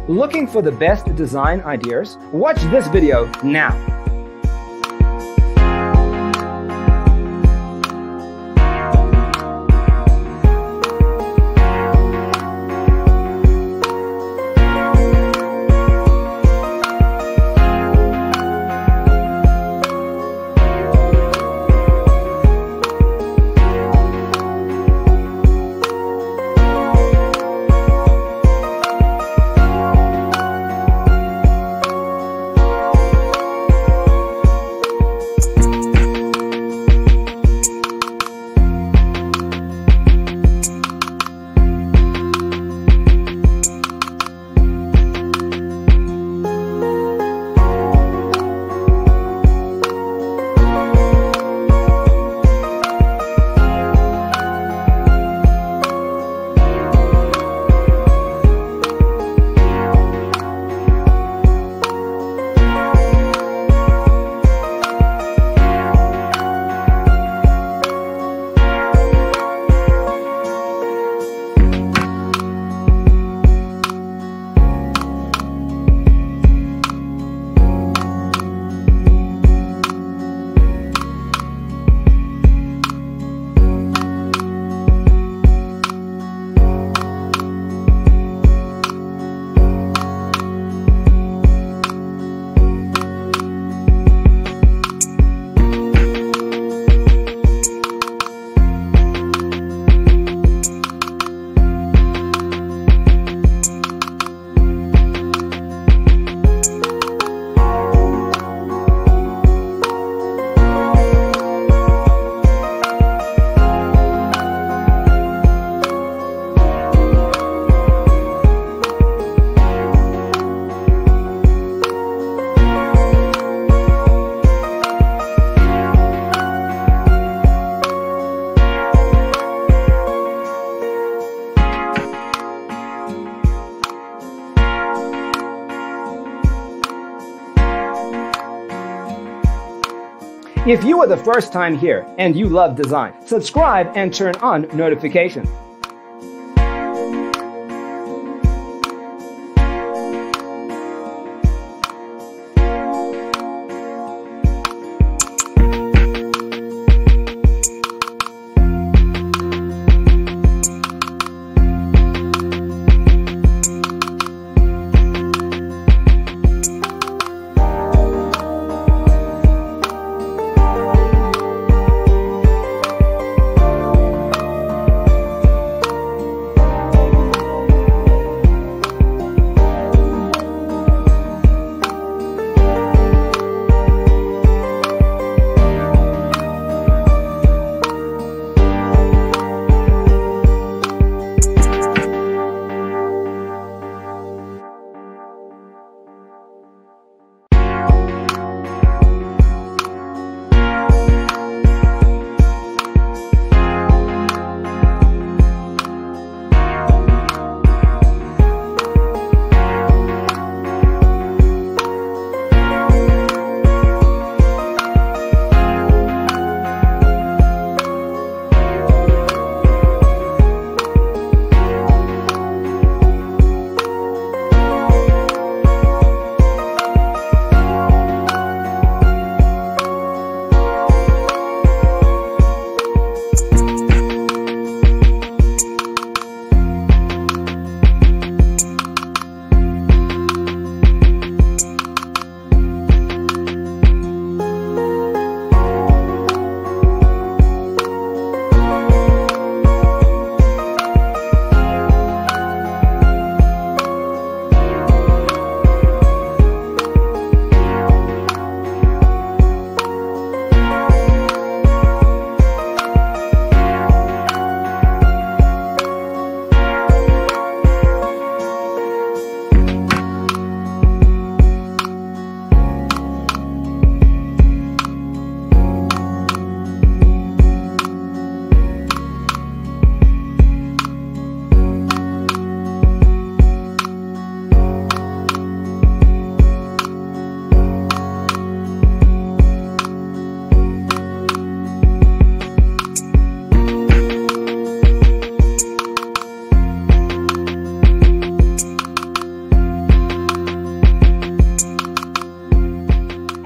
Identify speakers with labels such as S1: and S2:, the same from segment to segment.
S1: Looking for the best design ideas? Watch this video now. If you are the first time here and you love design, subscribe and turn on notifications.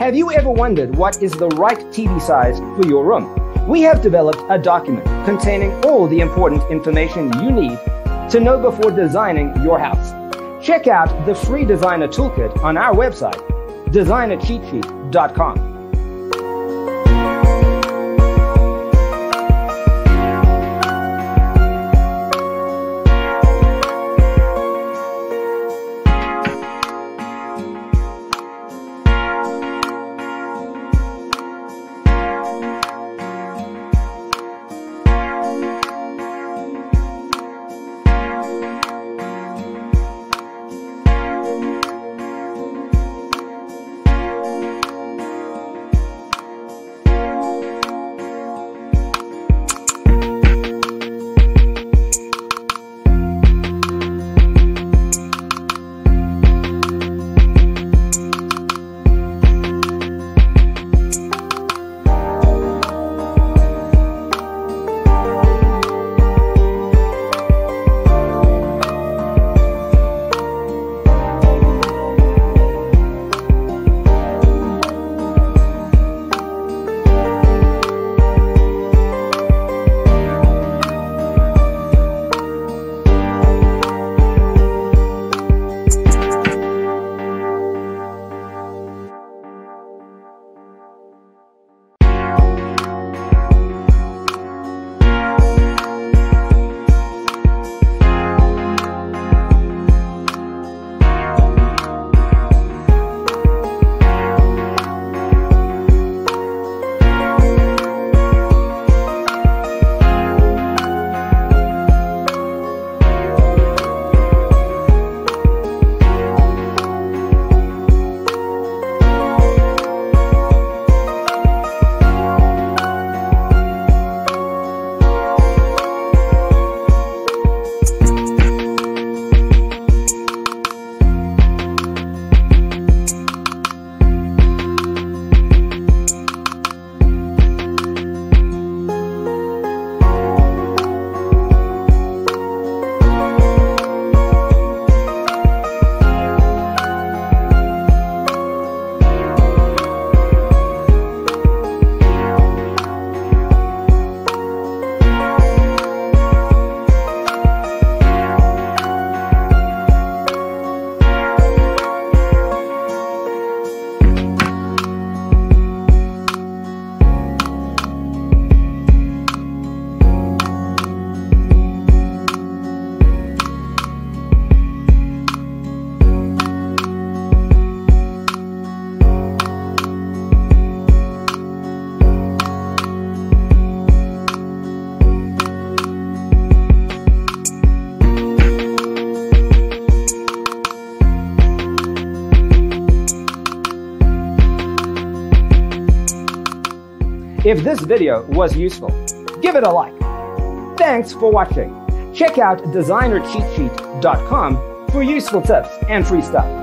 S1: Have you ever wondered what is the right TV size for your room? We have developed a document containing all the important information you need to know before designing your house. Check out the free designer toolkit on our website, designercheatsheet.com. If this video was useful, give it a like. Thanks for watching. Check out designercheatsheet.com for useful tips and free stuff.